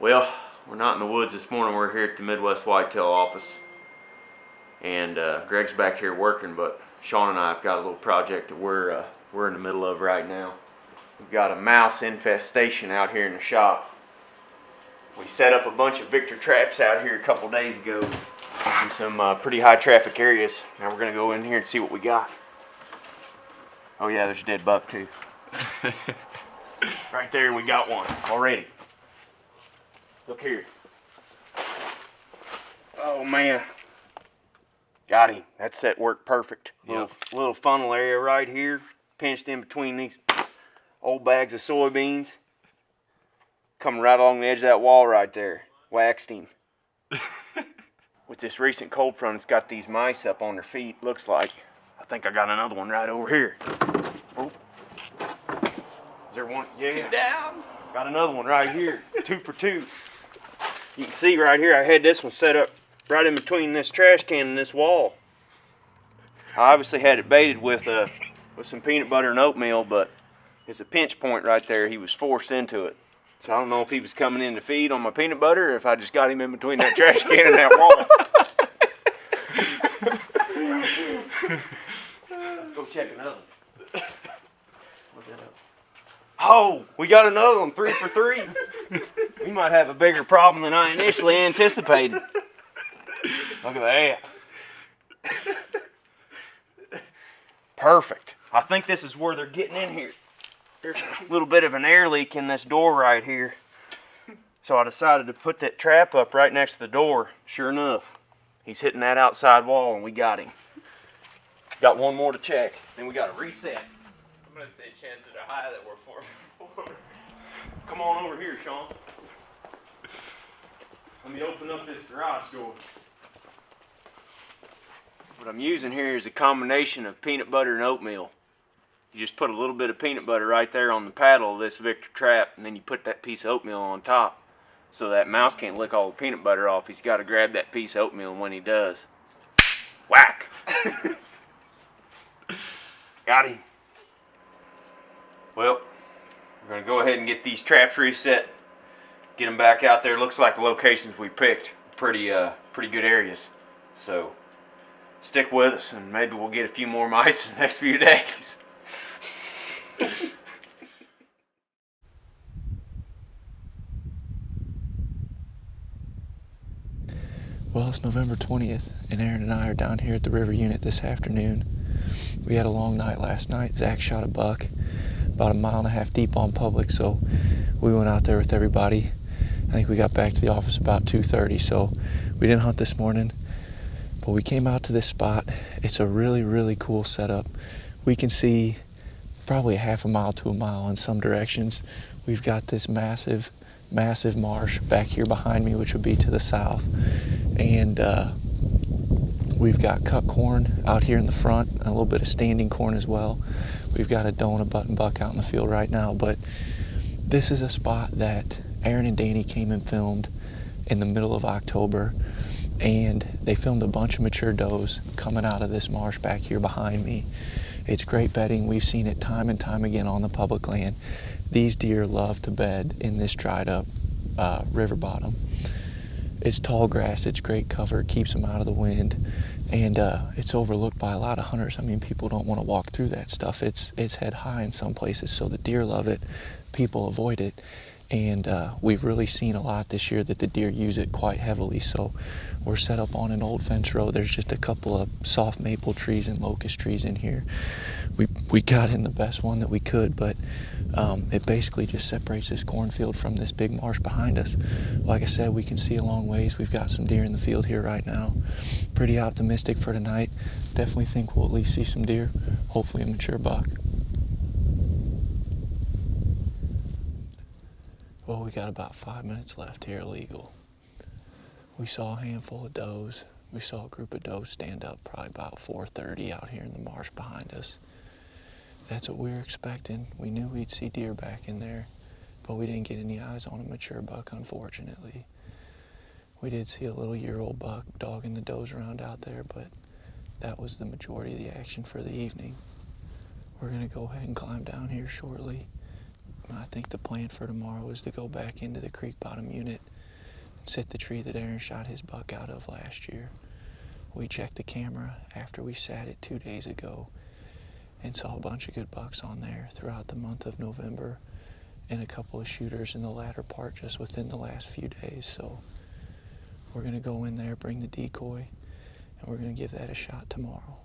Well, we're not in the woods this morning. We're here at the Midwest Whitetail office. And Greg's back here working, but Sean and I have got a little project that we're in the middle of right now. We've got a mouse infestation out here in the shop. We set up a bunch of Victor traps out here a couple days ago in some pretty high traffic areas. Now we're gonna go in here and see what we got. Oh yeah, there's a dead buck too. Right there, we got one already. Look here. Oh man. Got him. That set worked perfect. Yep. Little funnel area right here, pinched in between these old bags of soybeans. Coming right along the edge of that wall right there. Waxed him. With this recent cold front, it's got these mice up on their feet. Looks like. I think I got another one right over here. Oh. Is there one? Yeah. 2 down. Got another one right here. 2 for 2. You can see right here, I had this one set up right in between this trash can and this wall. I obviously had it baited with some peanut butter and oatmeal, but it's a pinch point right there. He was forced into it. So I don't know if he was coming in to feed on my peanut butter or if I just got him in between that trash can and that wall. Let's go check another one. Look that up. Oh, we got another one, 3 for 3. We might have a bigger problem than I initially anticipated. Look at that. Perfect. I think this is where they're getting in here. There's a little bit of an air leak in this door right here. So I decided to put that trap up right next to the door. Sure enough, he's hitting that outside wall and we got him. Got one more to check, then we got to reset. I'm gonna say chances are high that we're 4 for 4. Come on over here, Sean. Let me open up this garage door. What I'm using here is a combination of peanut butter and oatmeal. You just put a little bit of peanut butter right there on the paddle of this Victor trap, and then you put that piece of oatmeal on top. So that mouse can't lick all the peanut butter off. He's got to grab that piece of oatmeal, and when he does, whack! Got him. Well, we're going to go ahead and get these traps reset. Get them back out there. Looks like the locations we picked pretty good areas. So stick with us and maybe we'll get a few more mice in the next few days. Well, it's November 20th, and Aaron and I are down here at the river unit this afternoon. We had a long night last night. Zach shot a buck about 1.5 miles deep on public, so we went out there with everybody. I think we got back to the office about 2:30, so we didn't hunt this morning, but we came out to this spot. It's a really, really cool setup. We can see probably 1/2 mile to 1 mile in some directions. We've got this massive marsh back here behind me, which would be to the south, and we've got cut corn out here in the front, a little bit of standing corn as well. We've got a doe and a button buck out in the field right now, but this is a spot that Aaron and Danny came and filmed in the middle of October, and they filmed a bunch of mature does coming out of this marsh back here behind me. It's great bedding. We've seen it time and time again on the public land. These deer love to bed in this dried up river bottom. It's tall grass, it's great cover, it keeps them out of the wind, and it's overlooked by a lot of hunters. I mean, people don't want to walk through that stuff. It's head high in some places, so the deer love it, people avoid it, and we've really seen a lot this year that the deer use it quite heavily. So we're set up on an old fence row. There's just a couple of soft maple trees and locust trees in here. We got in the best one that we could, but it basically just separates this cornfield from this big marsh behind us. Like I said, we can see a long ways. We've got some deer in the field here right now. Pretty optimistic for tonight. Definitely think we'll at least see some deer, hopefully a mature buck. Well, we got about 5 minutes left here legal. We saw a handful of does. We saw a group of does stand up probably about 4:30 out here in the marsh behind us. That's what we were expecting. We knew we'd see deer back in there, but we didn't get any eyes on a mature buck, unfortunately. We did see a little year-old buck dogging the does around out there, but that was the majority of the action for the evening. We're gonna go ahead and climb down here shortly. I think the plan for tomorrow is to go back into the creek bottom unit It's hit the tree that Aaron shot his buck out of last year. We checked the camera after we sat it 2 days ago and saw a bunch of good bucks on there throughout the month of November and a couple of shooters in the latter part just within the last few days. So we're gonna go in there, bring the decoy, and we're gonna give that a shot tomorrow.